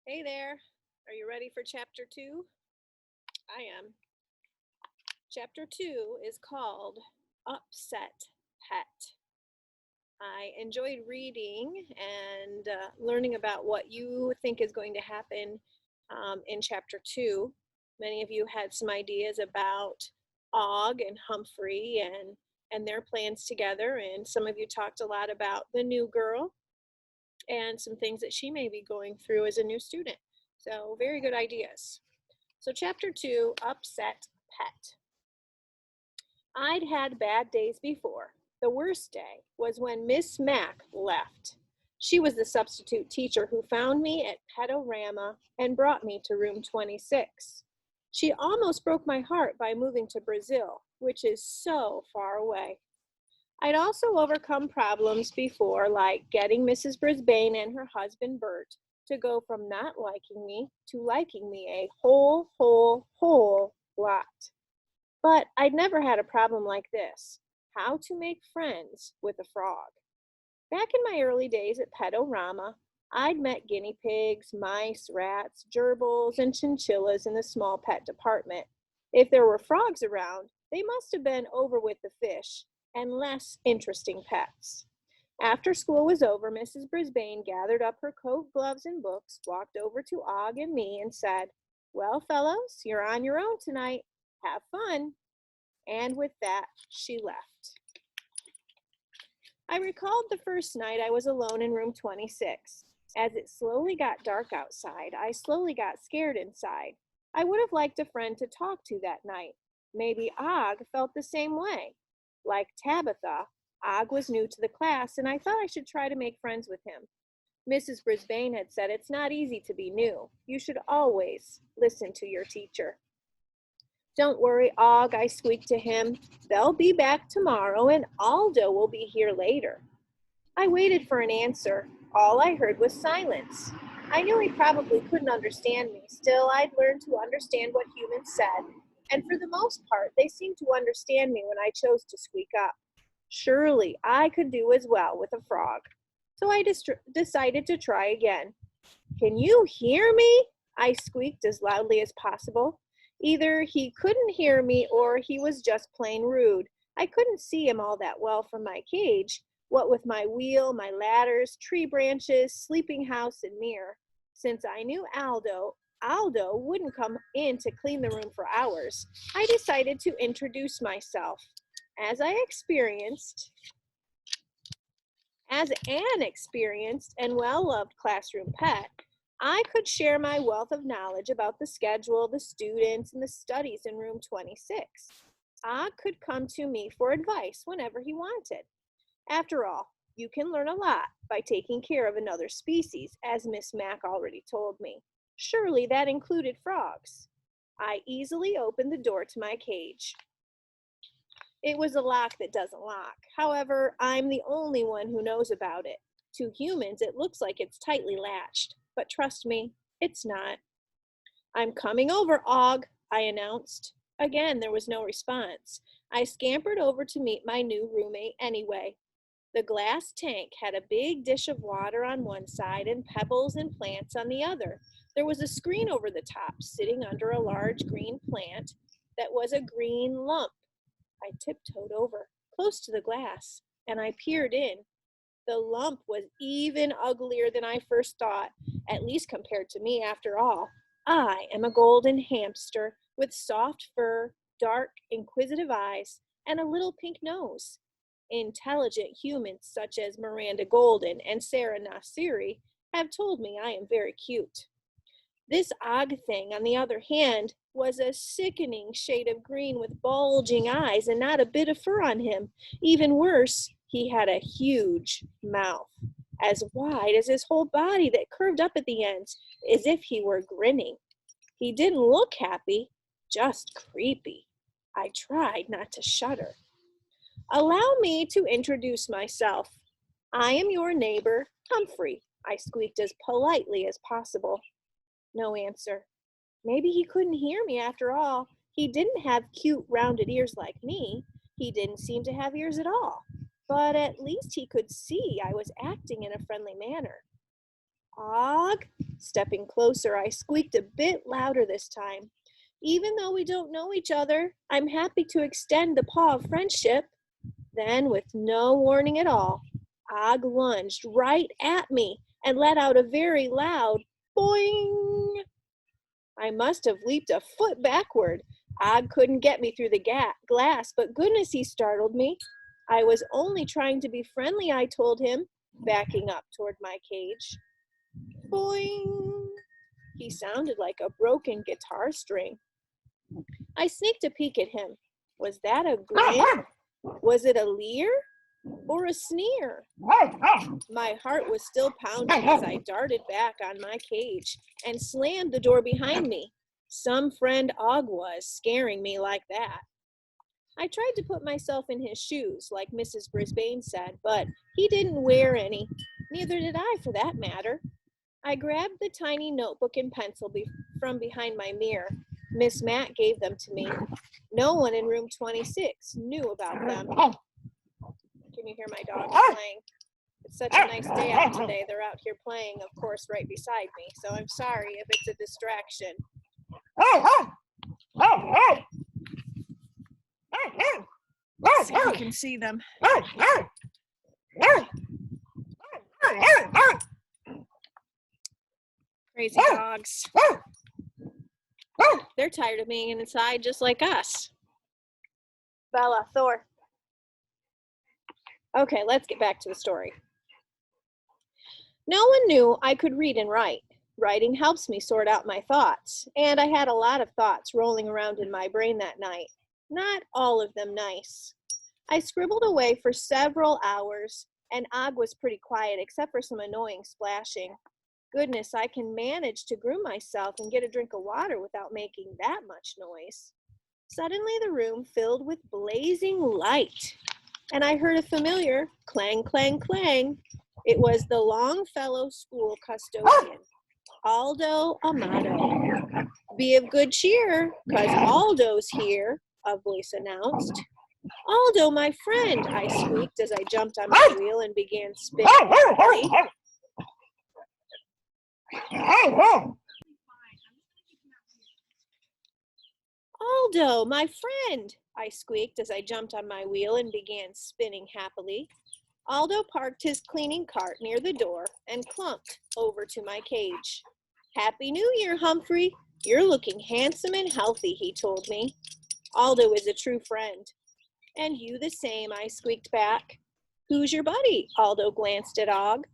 Hey there, are you ready for chapter 2? I am. Chapter 2 is called Upset Pet. I enjoyed reading and learning about what you think is going to happen in chapter 2. Many of you had some ideas about Og and Humphrey and their plans together, and some of you talked a lot about the new girl and some things that she may be going through as a new student. So very good ideas. So chapter 2, Upset Pet. I'd had bad days before. The worst day was when Miss Mack left. She was the substitute teacher who found me at Pedorama and brought me to room 26. She almost broke my heart by moving to Brazil, which is so far away. I'd also overcome problems before, like getting Mrs. Brisbane and her husband Bert to go from not liking me to liking me a whole lot. But I'd never had a problem like this: how to make friends with a frog. Back in my early days at Pedorama, I'd met guinea pigs, mice, rats, gerbils, and chinchillas in the small pet department. If there were frogs around, they must have been over with the fish and less interesting pets. After school was over, Mrs. Brisbane gathered up her coat, gloves, and books, walked over to Og and me, and said, "Well, fellows, you're on your own tonight. Have fun." And with that, she left. I recalled the first night I was alone in room 26. As it slowly got dark outside, I slowly got scared inside. I would have liked a friend to talk to that night. Maybe Og felt the same way. Like Tabitha, Og was new to the class, and I thought I should try to make friends with him. Mrs. Brisbane had said it's not easy to be new. You should always listen to your teacher. "Don't worry, Og," I squeaked to him. "They'll be back tomorrow, and Aldo will be here later." I waited for an answer. All I heard was silence. I knew he probably couldn't understand me. Still, I'd learned to understand what humans said, and for the most part, they seemed to understand me when I chose to squeak up. Surely I could do as well with a frog. So I decided to try again. "Can you hear me?" I squeaked as loudly as possible. Either he couldn't hear me or he was just plain rude. I couldn't see him all that well from my cage, what with my wheel, my ladders, tree branches, sleeping house, and mirror. Since I knew Aldo wouldn't come in to clean the room for hours, I decided to introduce myself. As I experienced As an experienced and well-loved classroom pet, I could share my wealth of knowledge about the schedule, the students, and the studies in room 26. I could come to me for advice whenever he wanted. After all, you can learn a lot by taking care of another species, as Miss Mack already told me. Surely that included frogs. I easily opened the door to my cage. It was a lock that doesn't lock. However, I'm the only one who knows about it. To humans, it looks like it's tightly latched, but trust me, it's not. "I'm coming over, Og," I announced. Again, there was no response. I scampered over to meet my new roommate anyway. The glass tank had a big dish of water on one side and pebbles and plants on the other. There was a screen over the top, sitting under a large green plant that was a green lump. I tiptoed over, close to the glass, and I peered in. The lump was even uglier than I first thought, at least compared to me, after all. I am a golden hamster with soft fur, dark, inquisitive eyes, and a little pink nose. Intelligent humans such as Miranda Golden and Sarah Nasiri have told me I am very cute. This Og thing, on the other hand, was a sickening shade of green with bulging eyes and not a bit of fur on him. Even worse, he had a huge mouth, as wide as his whole body, that curved up at the ends, as if he were grinning. He didn't look happy, just creepy. I tried not to shudder. "Allow me to introduce myself. I am your neighbor, Humphrey," I squeaked as politely as possible. No answer. Maybe he couldn't hear me after all. He didn't have cute rounded ears like me. He didn't seem to have ears at all. But at least he could see I was acting in a friendly manner. Og? Stepping closer, I squeaked a bit louder this time. Even though we don't know each other, I'm happy to extend the paw of friendship. Then, with no warning at all, Og lunged right at me and let out a very loud boing. I must have leaped a foot backward. Og couldn't get me through the glass, but goodness, he startled me. I was only trying to be friendly, I told him, backing up toward my cage. Boing! He sounded like a broken guitar string. I sneaked a peek at him. Was that a grin? Was it a leer? Or a sneer? My heart was still pounding as I darted back on my cage and slammed the door behind me. Some friend Og was, scaring me like that. I tried to put myself in his shoes, like Mrs. Brisbane said, but he didn't wear any. Neither did I, for that matter. I grabbed the tiny notebook and pencil from behind my mirror. Miss Matt gave them to me. No one in room 26 knew about them. Can you hear my dogs playing? It's such a nice day out today. They're out here playing, of course, right beside me. So I'm sorry if it's a distraction. Let's see if you can see them. Crazy dogs. They're tired of being inside just like us. Bella, Thor. Okay, let's get back to the story. No one knew I could read and write. Writing helps me sort out my thoughts, and I had a lot of thoughts rolling around in my brain that night. Not all of them nice. I scribbled away for several hours, and Og was pretty quiet except for some annoying splashing. Goodness, I can manage to groom myself and get a drink of water without making that much noise. Suddenly the room filled with blazing light, and I heard a familiar clang, clang, clang. It was the Longfellow School custodian, Aldo Amato. Be of good cheer, 'cause Aldo's here, a voice announced. Aldo, my friend, I squeaked as I jumped on my wheel and began spinning happily. Aldo, my friend, I squeaked as I jumped on my wheel and began spinning happily. Aldo parked his cleaning cart near the door and clumped over to my cage. Happy New Year, Humphrey. You're looking handsome and healthy, he told me. Aldo is a true friend. And you the same, I squeaked back. Who's your buddy? Aldo glanced at Og.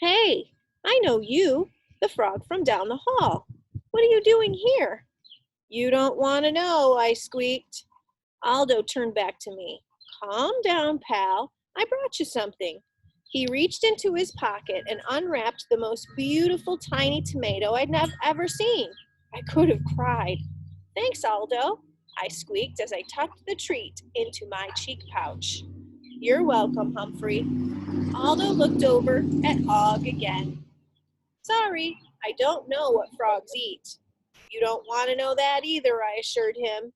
Hey, I know you, the frog from down the hall. What are you doing here? You don't want to know, I squeaked. Aldo turned back to me. Calm down, pal. I brought you something. He reached into his pocket and unwrapped the most beautiful tiny tomato I'd ever seen. I could have cried. Thanks, Aldo, I squeaked as I tucked the treat into my cheek pouch. You're welcome, Humphrey. Aldo looked over at Og again. Sorry, I don't know what frogs eat. You don't want to know that either, I assured him.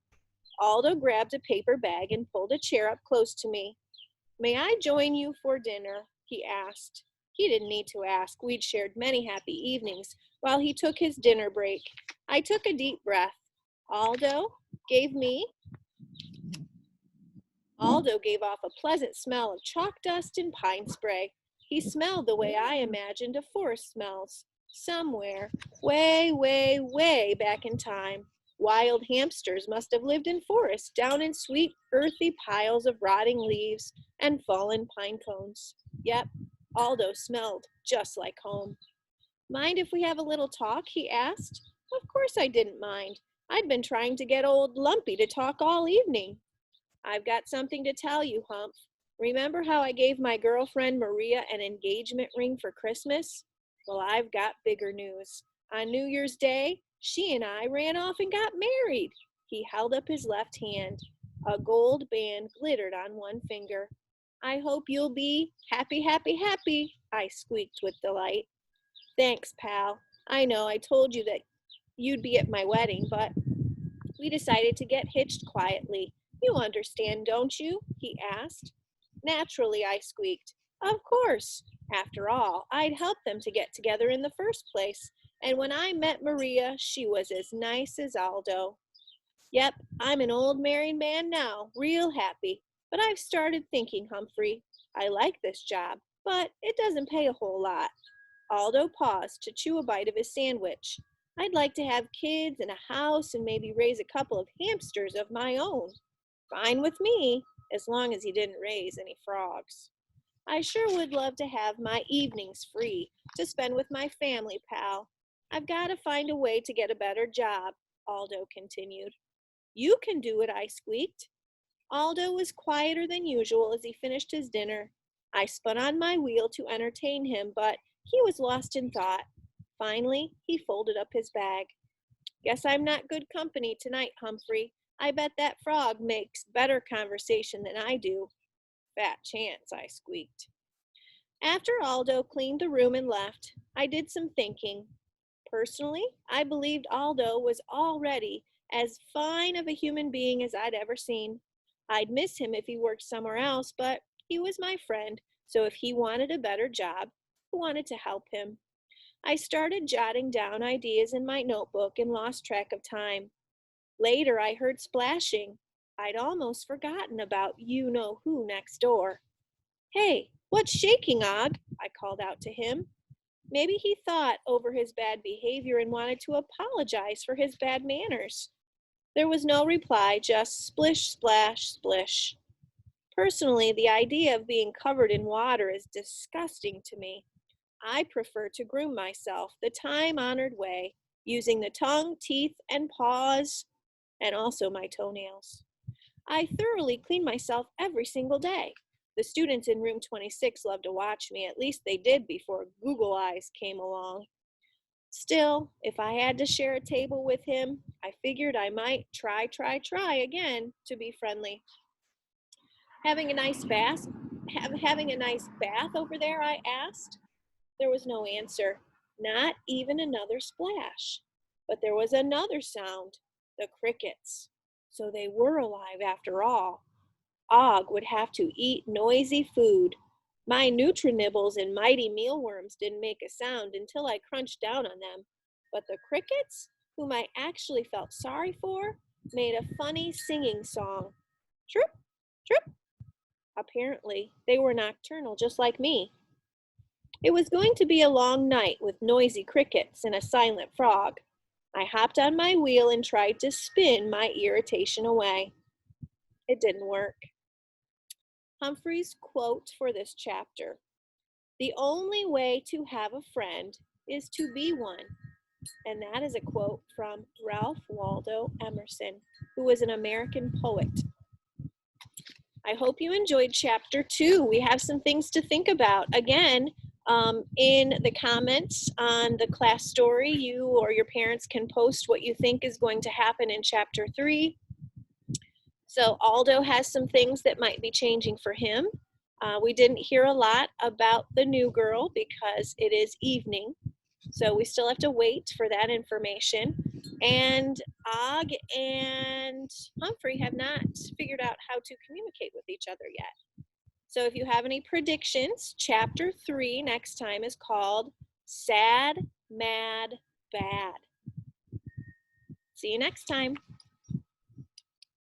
Aldo grabbed a paper bag and pulled a chair up close to me. May I join you for dinner? He asked. He didn't need to ask. We'd shared many happy evenings while he took his dinner break. I took a deep breath. Aldo gave off a pleasant smell of chalk dust and pine spray. He smelled the way I imagined a forest smells. Somewhere, way, way, way back in time, wild hamsters must have lived in forests down in sweet, earthy piles of rotting leaves and fallen pine cones. Yep, Aldo smelled just like home. Mind if we have a little talk? He asked. Of course I didn't mind. I'd been trying to get old Lumpy to talk all evening. I've got something to tell you, Hump. Remember how I gave my girlfriend Maria an engagement ring for Christmas? Well, I've got bigger news. On New Year's Day, she and I ran off and got married. He held up his left hand. A gold band glittered on one finger. I hope you'll be happy, happy, happy, I squeaked with delight. Thanks, pal. I know I told you that you'd be at my wedding, but we decided to get hitched quietly. You understand, don't you? He asked. Naturally, I squeaked. Of course. After all, I'd helped them to get together in the first place, and when I met Maria, she was as nice as Aldo. Yep, I'm an old married man now, real happy, but I've started thinking, Humphrey, I like this job, but it doesn't pay a whole lot. Aldo paused to chew a bite of his sandwich. I'd like to have kids and a house and maybe raise a couple of hamsters of my own. Fine with me, as long as he didn't raise any frogs. I sure would love to have my evenings free to spend with my family, pal. I've got to find a way to get a better job, Aldo continued. You can do it, I squeaked. Aldo was quieter than usual as he finished his dinner. I spun on my wheel to entertain him, but he was lost in thought. Finally, he folded up his bag. Guess I'm not good company tonight, Humphrey. I bet that frog makes better conversation than I do. Fat chance, I squeaked. After Aldo cleaned the room and left, I did some thinking. Personally, I believed Aldo was already as fine of a human being as I'd ever seen. I'd miss him if he worked somewhere else, but he was my friend, so if he wanted a better job, I wanted to help him. I started jotting down ideas in my notebook and lost track of time. Later, I heard splashing. I'd almost forgotten about you-know-who next door. Hey, what's shaking, Og? I called out to him. Maybe he thought over his bad behavior and wanted to apologize for his bad manners. There was no reply, just splish, splash, splish. Personally, the idea of being covered in water is disgusting to me. I prefer to groom myself the time-honored way, using the tongue, teeth, and paws, and also my toenails. I thoroughly clean myself every single day. The students in room 26 love to watch me. At least they did before Google Eyes came along. Still, if I had to share a table with him, I figured I might try again to be friendly. Having a nice bath over there, I asked. There was no answer, not even another splash. But there was another sound, the crickets. So they were alive after all. Og would have to eat noisy food. My Nutrinibbles and mighty mealworms didn't make a sound until I crunched down on them. But the crickets, whom I actually felt sorry for, made a funny singing song. Chirp, chirp. Apparently, they were nocturnal just like me. It was going to be a long night with noisy crickets and a silent frog. I hopped on my wheel and tried to spin my irritation away. It didn't work. Humphrey's quote for this chapter: "The only way to have a friend is to be one." And that is a quote from Ralph Waldo Emerson, who was an American poet. I hope you enjoyed chapter 2. We have some things to think about. Again, in the comments on the class story, you or your parents can post what you think is going to happen in chapter 3. So Aldo has some things that might be changing for him. We didn't hear a lot about the new girl because it is evening. So we still have to wait for that information. And Og and Humphrey have not figured out how to communicate with each other yet. So if you have any predictions, chapter 3 next time is called Sad, Mad, Bad. See you next time.